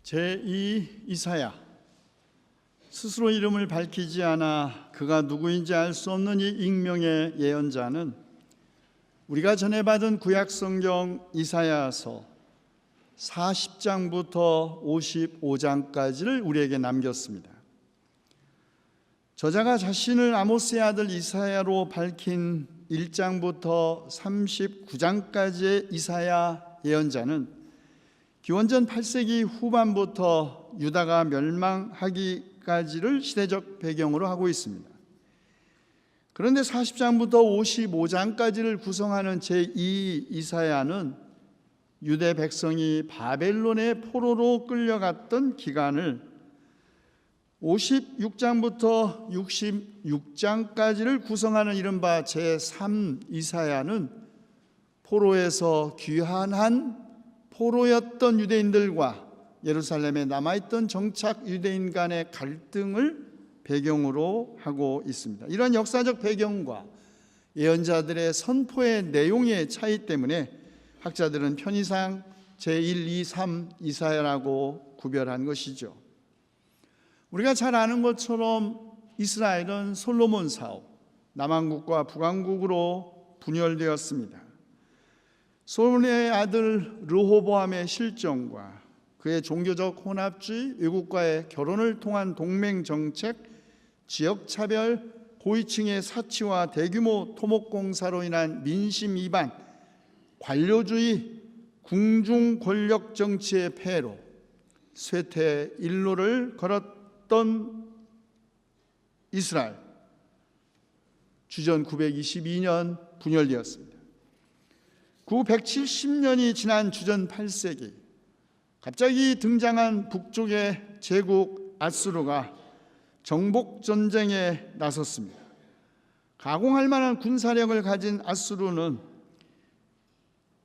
제2 이사야. 스스로 이름을 밝히지 않아 그가 누구인지 알 수 없는 이 익명의 예언자는 우리가 전해받은 구약성경 이사야서 40장부터 55장까지를 우리에게 남겼습니다. 저자가 자신을 아모스의 아들 이사야로 밝힌 1장부터 39장까지의 이사야 예언자는 기원전 8세기 후반부터 유다가 멸망하기까지를 시대적 배경으로 하고 있습니다. 그런데 40장부터 55장까지를 구성하는 제2 이사야는 유대 백성이 바벨론의 포로로 끌려갔던 기간을 56장부터 66장까지를 구성하는 이른바 제3 이사야는 포로에서 귀환한 포로였던 유대인들과 예루살렘에 남아있던 정착 유대인 간의 갈등을 배경으로 하고 있습니다. 이런 역사적 배경과 예언자들의 선포의 내용의 차이 때문에 학자들은 편의상 제1, 2, 3 이사야라고 구별한 것이죠. 우리가 잘 아는 것처럼 이스라엘은 솔로몬 사후 남왕국과 북왕국으로 분열되었습니다. 솔로몬의 아들 르호보암의 실정과 그의 종교적 혼합주의, 외국과의 결혼을 통한 동맹 정책, 지역차별, 고위층의 사치와 대규모 토목공사로 인한 민심 이반, 관료주의, 궁중 권력 정치의 폐해로 쇠퇴 일로를 걸었던 이스라엘, 주전 922년 분열되었습니다. 그 170년이 지난 주전 8세기 갑자기 등장한 북쪽의 제국 아수르가 정복 전쟁에 나섰습니다. 가공할 만한 군사력을 가진 아수르는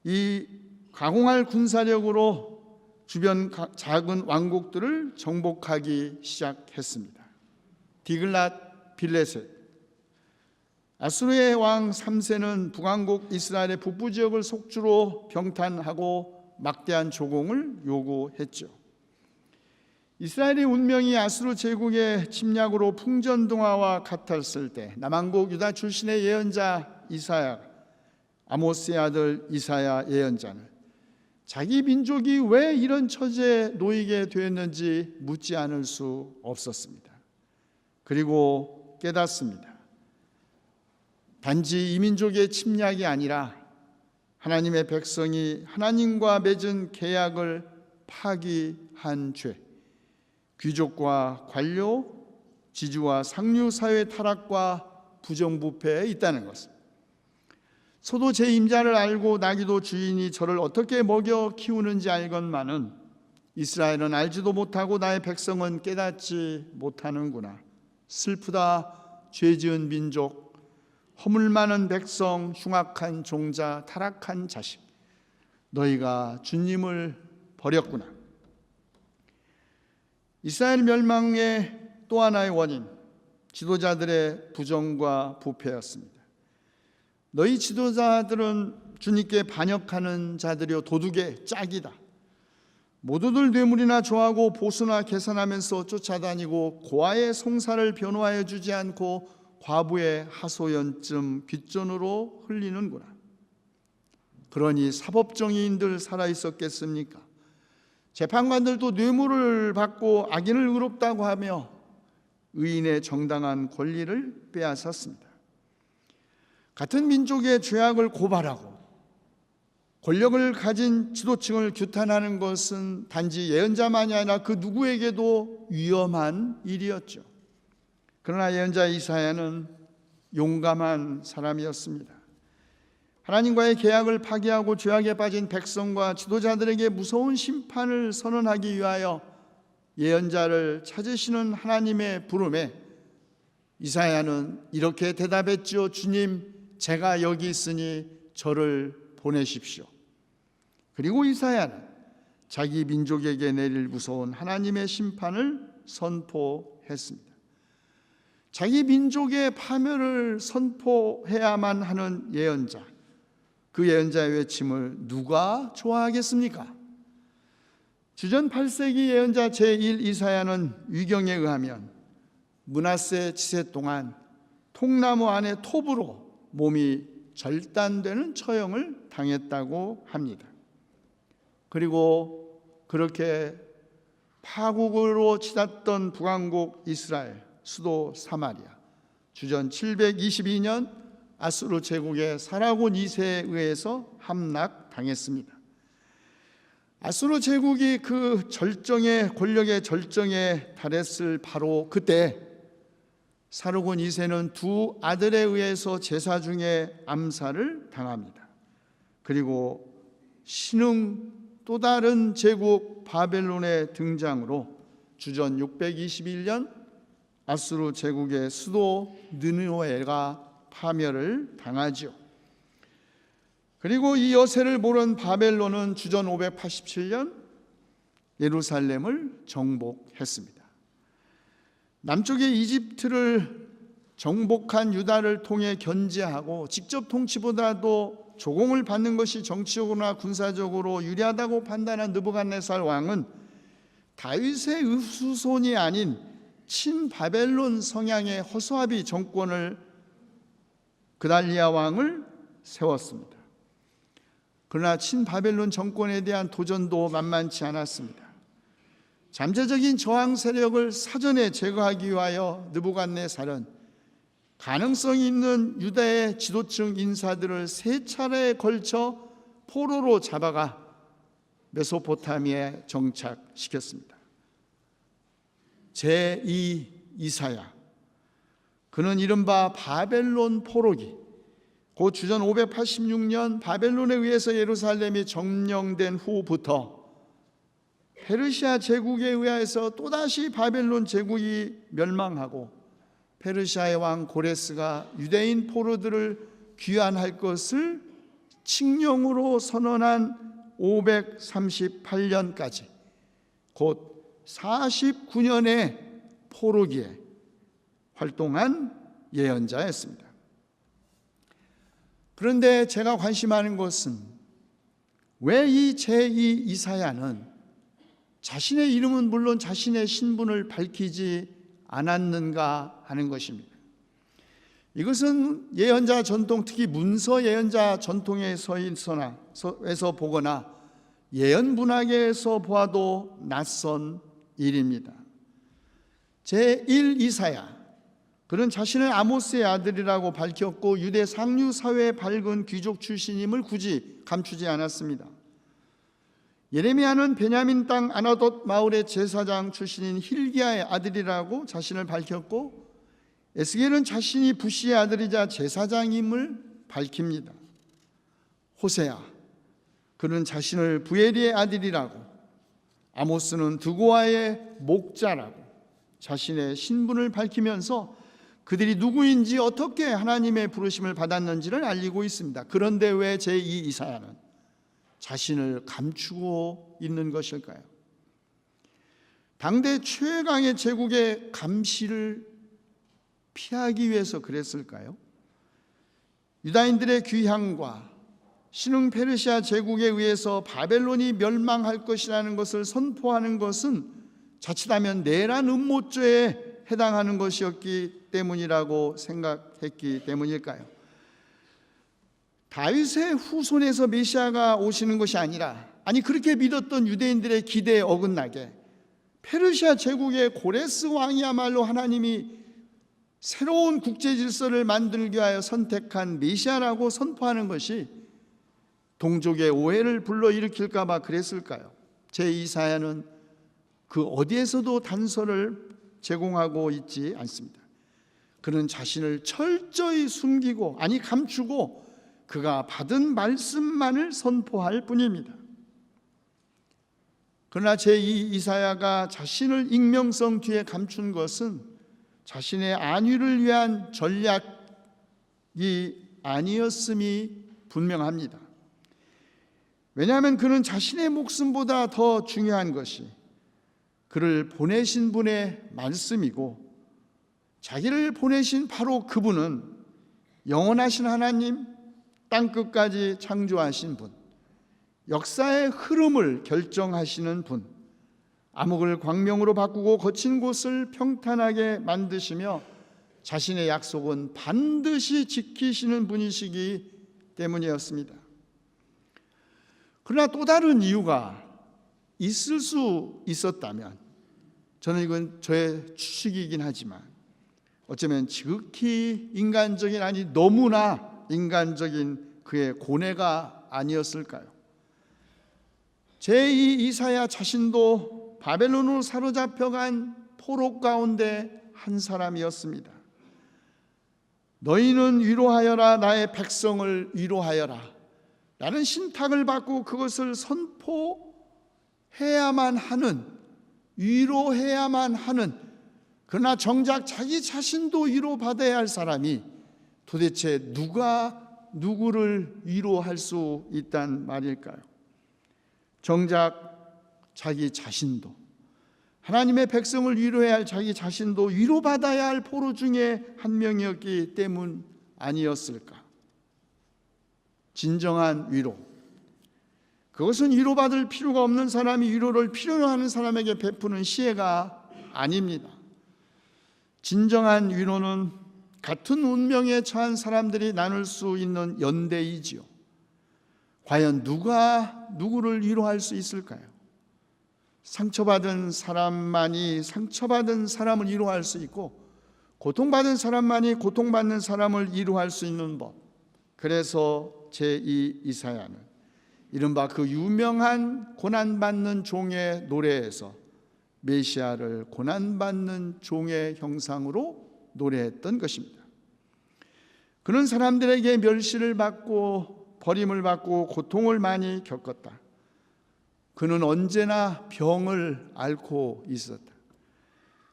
이 가공할 군사력으로 주변 작은 왕국들을 정복하기 시작했습니다. 디글랏 빌레셋, 아수르의 왕 3세는 북왕국 이스라엘의 북부 지역을 속주로 병탄하고 막대한 조공을 요구했죠. 이스라엘의 운명이 아수르 제국의 침략으로 풍전등화와 같았을 때 남왕국 유다 출신의 예언자 이사야, 아모스의 아들 이사야 예언자는 자기 민족이 왜 이런 처지에 놓이게 되었는지 묻지 않을 수 없었습니다. 그리고 깨닫습니다. 단지 이 민족의 침략이 아니라 하나님의 백성이 하나님과 맺은 계약을 파기한 죄, 귀족과 관료, 지주와 상류 사회 타락과 부정부패에 있다는 것입니다. 소도 제 임자를 알고 나귀도 주인이 저를 어떻게 먹여 키우는지 알건만은 이스라엘은 알지도 못하고 나의 백성은 깨닫지 못하는구나. 슬프다. 죄 지은 민족, 허물 많은 백성, 흉악한 종자, 타락한 자식, 너희가 주님을 버렸구나. 이스라엘 멸망의 또 하나의 원인, 지도자들의 부정과 부패였습니다. 너희 지도자들은 주님께 반역하는 자들이요 도둑의 짝이다. 모두들 뇌물이나 좋아하고 보수나 계산하면서 쫓아다니고 고아의 송사를 변호하여 주지 않고 과부의 하소연쯤 귓전으로 흘리는구나. 그러니 사법정의인들 살아있었겠습니까? 재판관들도 뇌물을 받고 악인을 의롭다고 하며 의인의 정당한 권리를 빼앗았습니다. 같은 민족의 죄악을 고발하고 권력을 가진 지도층을 규탄하는 것은 단지 예언자만이 아니라 그 누구에게도 위험한 일이었죠. 그러나 예언자 이사야는 용감한 사람이었습니다. 하나님과의 계약을 파기하고 죄악에 빠진 백성과 지도자들에게 무서운 심판을 선언하기 위하여 예언자를 찾으시는 하나님의 부름에 이사야는 이렇게 대답했지요. 주님, 제가 여기 있으니 저를 보내십시오. 그리고 이사야는 자기 민족에게 내릴 무서운 하나님의 심판을 선포했습니다. 자기 민족의 파멸을 선포해야만 하는 예언자, 그 예언자의 외침을 누가 좋아하겠습니까? 주전 8세기 예언자 제1 이사야는 위경에 의하면 므낫세 치세 동안 통나무 안에 톱으로 몸이 절단되는 처형을 당했다고 합니다. 그리고 그렇게 파국으로 치닫던 북왕국 이스라엘 수도 사마리아, 주전 722년 아수르 제국의 사라곤 2세에 의해서 함락당했습니다. 아수르 제국이 그 권력의 절정에 달했을 바로 그때 사라곤 2세는 두 아들에 의해서 제사 중에 암살을 당합니다. 그리고 신흥 또 다른 제국 바벨론의 등장으로 주전 621년 아수르 제국의 수도 느느웨가 파멸을 당하죠. 그리고 이 여세를 모른 바벨론은 주전 587년 예루살렘을 정복했습니다. 남쪽의 이집트를 정복한 유다를 통해 견제하고 직접 통치보다도 조공을 받는 것이 정치적으로나 군사적으로 유리하다고 판단한 느부갓네살 왕은 다윗의 후손이 아닌 친바벨론 성향의 허수아비 정권을 그달리아 왕을 세웠습니다. 그러나 친바벨론 정권에 대한 도전도 만만치 않았습니다. 잠재적인 저항 세력을 사전에 제거하기 위하여 느부갓네살은 가능성이 있는 유다의 지도층 인사들을 세 차례에 걸쳐 포로로 잡아가 메소포타미아에 정착시켰습니다. 제2 이사야, 그는 이른바 바벨론 포로기, 곧 주전 586년 바벨론에 의해서 예루살렘이 점령된 후부터 페르시아 제국에 의해서 또다시 바벨론 제국이 멸망하고 페르시아의 왕 고레스가 유대인 포로들을 귀환할 것을 칙령으로 선언한 538년까지 곧 49년의 포로기에 활동한 예언자였습니다. 그런데 제가 관심하는 것은 왜 이 제2 이사야는 자신의 이름은 물론 자신의 신분을 밝히지 않았는가 하는 것입니다. 이것은 예언자 전통, 특히 문서 예언자 전통에서 보거나 예언 문학에서 보아도 낯선 일입니다. 제1 이사야, 그는 자신을 아모스의 아들이라고 밝혔고 유대 상류 사회의 밝은 귀족 출신임을 굳이 감추지 않았습니다. 예레미야는 베냐민 땅 아나돗 마을의 제사장 출신인 힐기야의 아들이라고 자신을 밝혔고 에스겔은 자신이 부시의 아들이자 제사장임을 밝힙니다. 호세야, 그는 자신을 부에리의 아들이라고, 아모스는 드고아의 목자라고 자신의 신분을 밝히면서 그들이 누구인지 어떻게 하나님의 부르심을 받았는지를 알리고 있습니다. 그런데 왜 제2 이사야는 자신을 감추고 있는 것일까요? 당대 최강의 제국의 감시를 피하기 위해서 그랬을까요? 유다인들의 귀향과 신흥 페르시아 제국에 의해서 바벨론이 멸망할 것이라는 것을 선포하는 것은 자칫하면 내란 음모죄에 해당하는 것이었기 때문이라고 생각했기 때문일까요? 다윗의 후손에서 메시아가 오시는 것이 아니라, 그렇게 믿었던 유대인들의 기대에 어긋나게 페르시아 제국의 고레스 왕이야말로 하나님이 새로운 국제 질서를 만들기 위하여 선택한 메시아라고 선포하는 것이 동족의 오해를 불러일으킬까 봐 그랬을까요? 제2사야는 그 어디에서도 단서를 제공하고 있지 않습니다. 그는 자신을 철저히 숨기고, 감추고 그가 받은 말씀만을 선포할 뿐입니다. 그러나 제2 이사야가 자신을 익명성 뒤에 감춘 것은 자신의 안위를 위한 전략이 아니었음이 분명합니다. 왜냐하면 그는 자신의 목숨보다 더 중요한 것이 그를 보내신 분의 말씀이고, 자기를 보내신 바로 그분은 영원하신 하나님, 땅끝까지 창조하신 분, 역사의 흐름을 결정하시는 분, 암흑을 광명으로 바꾸고 거친 곳을 평탄하게 만드시며 자신의 약속은 반드시 지키시는 분이시기 때문이었습니다. 그러나 또 다른 이유가 있을 수 있었다면, 저는 이건 저의 추측이긴 하지만 어쩌면 지극히 인간적인, 아니 너무나 인간적인 그의 고뇌가 아니었을까요? 제2 이사야 자신도 바벨론으로 사로잡혀간 포로 가운데 한 사람이었습니다. 너희는 위로하여라, 나의 백성을 위로하여라 라는 신탁을 받고 그것을 선포해야만 하는, 위로해야만 하는, 그러나 정작 자기 자신도 위로받아야 할 사람이 도대체 누가 누구를 위로할 수 있단 말일까요? 정작 자기 자신도, 하나님의 백성을 위로해야 할 자기 자신도 위로받아야 할 포로 중에 한 명이었기 때문 아니었을까? 진정한 위로, 그것은 위로받을 필요가 없는 사람이 위로를 필요로 하는 사람에게 베푸는 시혜가 아닙니다. 진정한 위로는 같은 운명에 처한 사람들이 나눌 수 있는 연대이지요. 과연 누가 누구를 위로할 수 있을까요? 상처받은 사람만이 상처받은 사람을 위로할 수 있고, 고통받은 사람만이 고통받는 사람을 위로할 수 있는 법. 그래서 제2 이사야는 이른바 그 유명한 고난받는 종의 노래에서 메시아를 고난받는 종의 형상으로 노래했던 것입니다. 그는 사람들에게 멸시를 받고 버림을 받고 고통을 많이 겪었다. 그는 언제나 병을 앓고 있었다.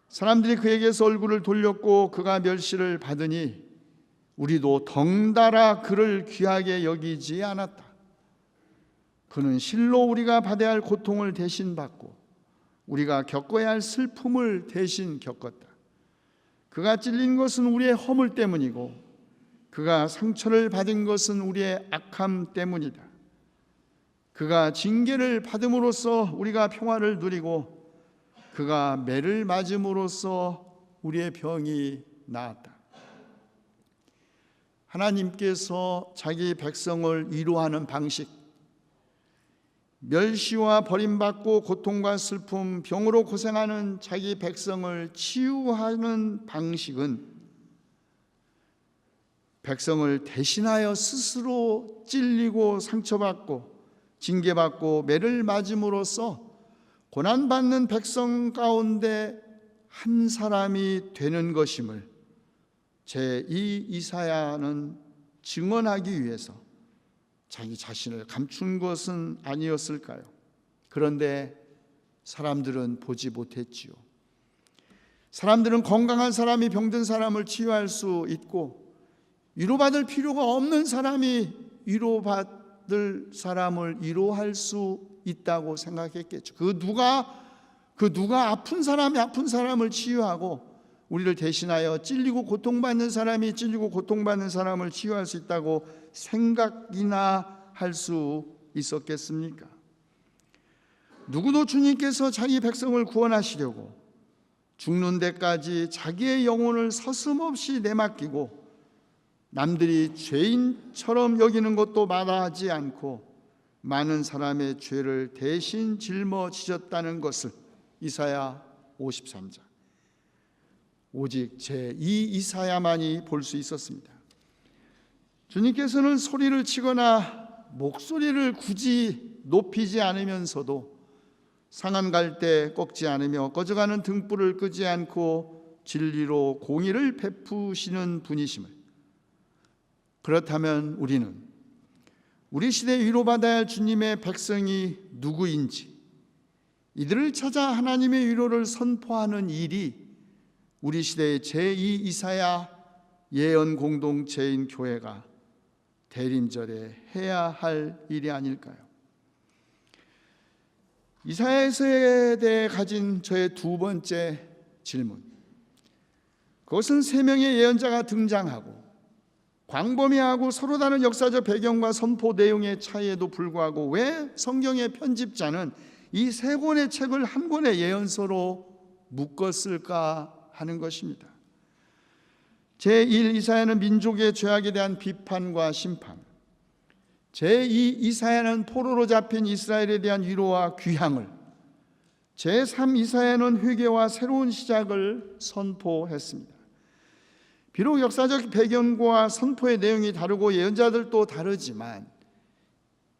사람들이 그에게서 얼굴을 돌렸고 그가 멸시를 받으니 우리도 덩달아 그를 귀하게 여기지 않았다. 그는 실로 우리가 받아야 할 고통을 대신 받고 우리가 겪어야 할 슬픔을 대신 겪었다. 그가 찔린 것은 우리의 허물 때문이고 그가 상처를 받은 것은 우리의 악함 때문이다. 그가 징계를 받음으로써 우리가 평화를 누리고 그가 매를 맞음으로써 우리의 병이 나았다. 하나님께서 자기 백성을 위로하는 방식, 멸시와 버림받고 고통과 슬픔, 병으로 고생하는 자기 백성을 치유하는 방식은 백성을 대신하여 스스로 찔리고 상처받고 징계받고 매를 맞음으로써 고난받는 백성 가운데 한 사람이 되는 것임을 제2 이사야는 증언하기 위해서 자기 자신을 감춘 것은 아니었을까요? 그런데 사람들은 보지 못했지요. 사람들은 건강한 사람이 병든 사람을 치유할 수 있고 위로받을 필요가 없는 사람이 위로받을 사람을 위로할 수 있다고 생각했겠죠. 그 누가 아픈 사람이 아픈 사람을 치유하고 우리를 대신하여 찔리고 고통받는 사람이 찔리고 고통받는 사람을 치유할 수 있다고 생각이나 할 수 있었겠습니까? 누구도 주님께서 자기 백성을 구원하시려고 죽는 데까지 자기의 영혼을 서슴없이 내맡기고 남들이 죄인처럼 여기는 것도 마다하지 않고 많은 사람의 죄를 대신 짊어지셨다는 것을 이사야 53장 오직 제2 이사야만이 볼 수 있었습니다. 주님께서는 소리를 치거나 목소리를 굳이 높이지 않으면서도 상한 갈대 꺾지 않으며 꺼져가는 등불을 끄지 않고 진리로 공의를 베푸시는 분이심을, 그렇다면 우리는 우리 시대에 위로받아야 할 주님의 백성이 누구인지 이들을 찾아 하나님의 위로를 선포하는 일이 우리 시대의 제2 이사야 예언 공동체인 교회가 대림절에 해야 할 일이 아닐까요? 이사야서에 대해 가진 저의 두 번째 질문, 그것은 세 명의 예언자가 등장하고 광범위하고 서로 다른 역사적 배경과 선포 내용의 차이에도 불구하고 왜 성경의 편집자는 이 세 권의 책을 한 권의 예언서로 묶었을까 하는 것입니다. 제1 이사야는 민족의 죄악에 대한 비판과 심판, 제2 이사야는 포로로 잡힌 이스라엘에 대한 위로와 귀향을, 제3 이사야는 회개와 새로운 시작을 선포했습니다. 비록 역사적 배경과 선포의 내용이 다르고 예언자들도 다르지만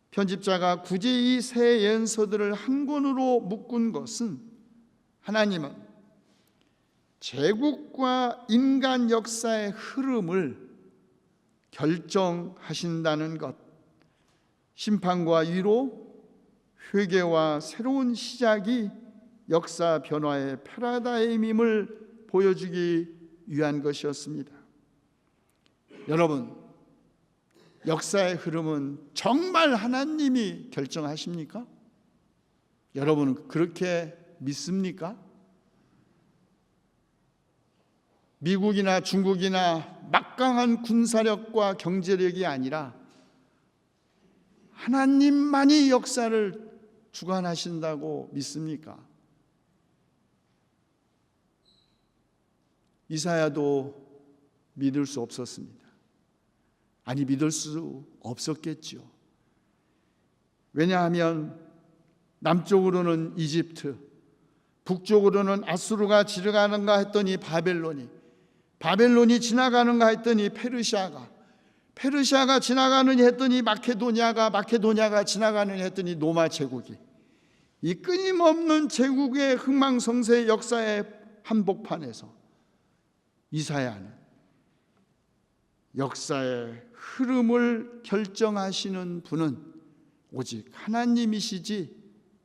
편집자가 굳이 이 세 예언서들을 한 권으로 묶은 것은 하나님은 제국과 인간 역사의 흐름을 결정하신다는 것, 심판과 위로, 회개와 새로운 시작이 역사 변화의 패러다임임을 보여주기 위한 것이었습니다. 여러분, 역사의 흐름은 정말 하나님이 결정하십니까? 여러분은 그렇게 믿습니까? 미국이나 중국이나 막강한 군사력과 경제력이 아니라 하나님만이 역사를 주관하신다고 믿습니까? 이사야도 믿을 수 없었습니다. 아니, 믿을 수 없었겠죠. 왜냐하면 남쪽으로는 이집트, 북쪽으로는 아수르가 지나가는가 했더니 바벨론이 지나가는가 했더니 페르시아가 지나가느니 했더니 마케도니아가 지나가느니 했더니 로마 제국이, 이 끊임없는 제국의 흥망성쇠의 역사의 한복판에서 이사야는 역사의 흐름을 결정하시는 분은 오직 하나님이시지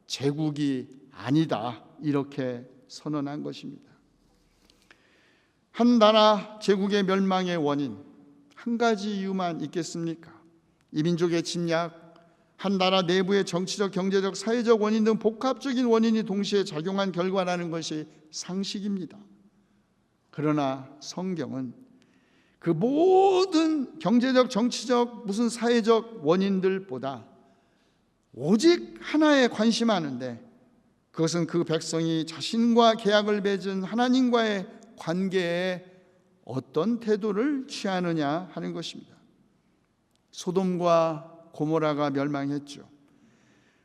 제국이 아니다, 이렇게 선언한 것입니다. 한 나라 제국의 멸망의 원인, 한 가지 이유만 있겠습니까? 이 민족의 침략, 한 나라 내부의 정치적, 경제적, 사회적 원인 등 복합적인 원인이 동시에 작용한 결과라는 것이 상식입니다. 그러나 성경은 그 모든 경제적, 정치적, 무슨 사회적 원인들보다 오직 하나에 관심하는데, 그것은 그 백성이 자신과 계약을 맺은 하나님과의 관계에 어떤 태도를 취하느냐 하는 것입니다. 소돔과 고모라가 멸망했죠.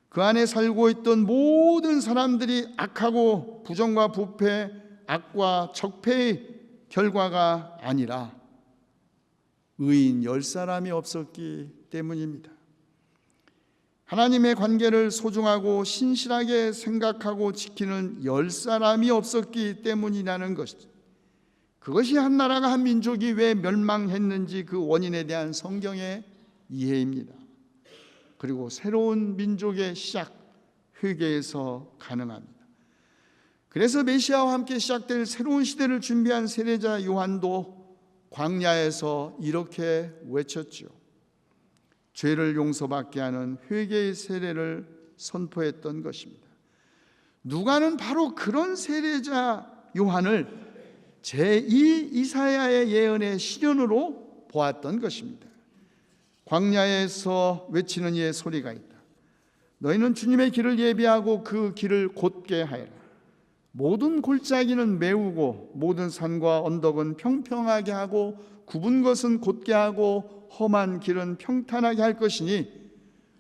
그 안에 살고 있던 모든 사람들이 악하고 부정과 부패, 악과 적폐의 결과가 아니라 의인 10사람이 없었기 때문입니다. 하나님의 관계를 소중하고 신실하게 생각하고 지키는 10사람이 없었기 때문이라는 것이죠. 그것이 한 나라가, 한 민족이 왜 멸망했는지 그 원인에 대한 성경의 이해입니다. 그리고 새로운 민족의 시작, 회개에서 가능합니다. 그래서 메시아와 함께 시작될 새로운 시대를 준비한 세례자 요한도 광야에서 이렇게 외쳤죠. 죄를 용서받게 하는 회개의 세례를 선포했던 것입니다. 누가는 바로 그런 세례자 요한을 제2 이사야의 예언의 실현으로 보았던 것입니다. 광야에서 외치는 이의 소리가 있다. 너희는 주님의 길을 예비하고 그 길을 곧게 하여라. 모든 골짜기는 메우고 모든 산과 언덕은 평평하게 하고 굽은 것은 곧게 하고 험한 길은 평탄하게 할 것이니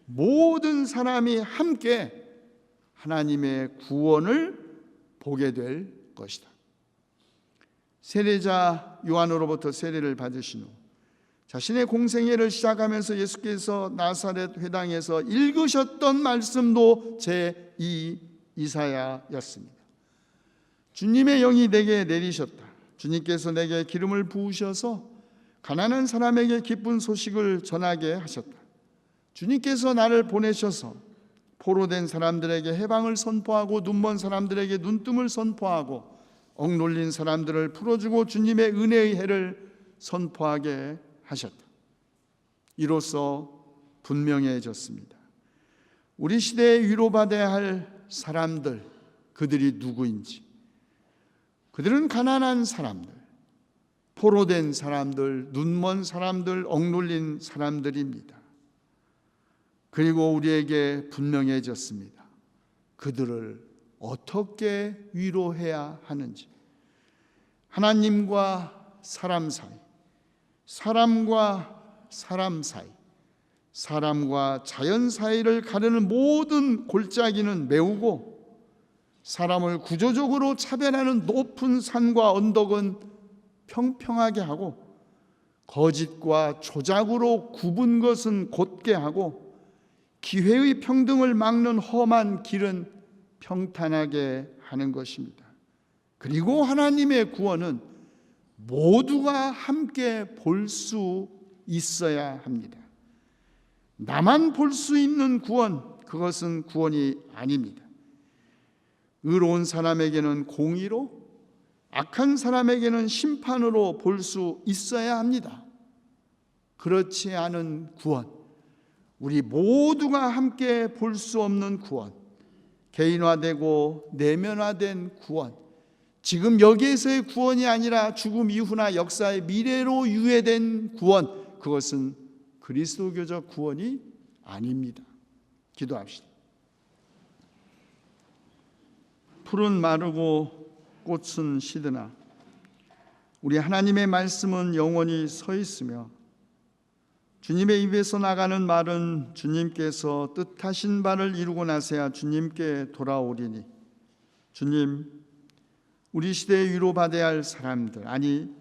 모든 사람이 함께 하나님의 구원을 보게 될 것이다. 세례자 요한으로부터 세례를 받으신 후 자신의 공생애를 시작하면서 예수께서 나사렛 회당에서 읽으셨던 말씀도 제2 이사야였습니다. 주님의 영이 내게 내리셨다. 주님께서 내게 기름을 부으셔서 가난한 사람에게 기쁜 소식을 전하게 하셨다. 주님께서 나를 보내셔서 포로된 사람들에게 해방을 선포하고 눈먼 사람들에게 눈뜸을 선포하고 억눌린 사람들을 풀어주고 주님의 은혜의 해를 선포하게 하셨다. 이로써 분명해졌습니다. 우리 시대에 위로받아야 할 사람들, 그들이 누구인지. 그들은 가난한 사람들, 포로된 사람들, 눈먼 사람들, 억눌린 사람들입니다. 그리고 우리에게 분명해졌습니다. 그들을 어떻게 위로해야 하는지, 하나님과 사람 사이, 사람과 사람 사이, 사람과 자연 사이를 가르는 모든 골짜기는 메우고 사람을 구조적으로 차별하는 높은 산과 언덕은 평평하게 하고 거짓과 조작으로 굽은 것은 곧게 하고 기회의 평등을 막는 험한 길은 평탄하게 하는 것입니다. 그리고 하나님의 구원은 모두가 함께 볼 수 있어야 합니다. 나만 볼 수 있는 구원, 그것은 구원이 아닙니다. 의로운 사람에게는 공의로, 악한 사람에게는 심판으로 볼 수 있어야 합니다. 그렇지 않은 구원, 우리 모두가 함께 볼 수 없는 구원, 개인화되고 내면화된 구원, 지금 여기에서의 구원이 아니라 죽음 이후나 역사의 미래로 유예된 구원, 그것은 그리스도교적 구원이 아닙니다. 기도합시다. 풀은 마르고 꽃은 시드나 우리 하나님의 말씀은 영원히 서 있으며 주님의 입에서 나가는 말은 주님께서 뜻하신 바를 이루고 나서야 주님께 돌아오리니, 주님, 우리 시대에 위로받아야 할 사람들, 아니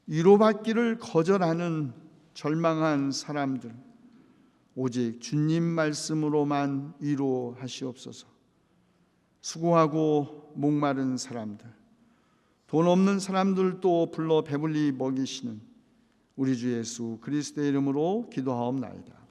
위로받기를 거절하는 절망한 사람들, 오직 주님 말씀으로만 위로하시옵소서. 수고하고 목마른 사람들, 돈 없는 사람들도 불러 배불리 먹이시는 우리 주 예수 그리스도의 이름으로 기도하옵나이다.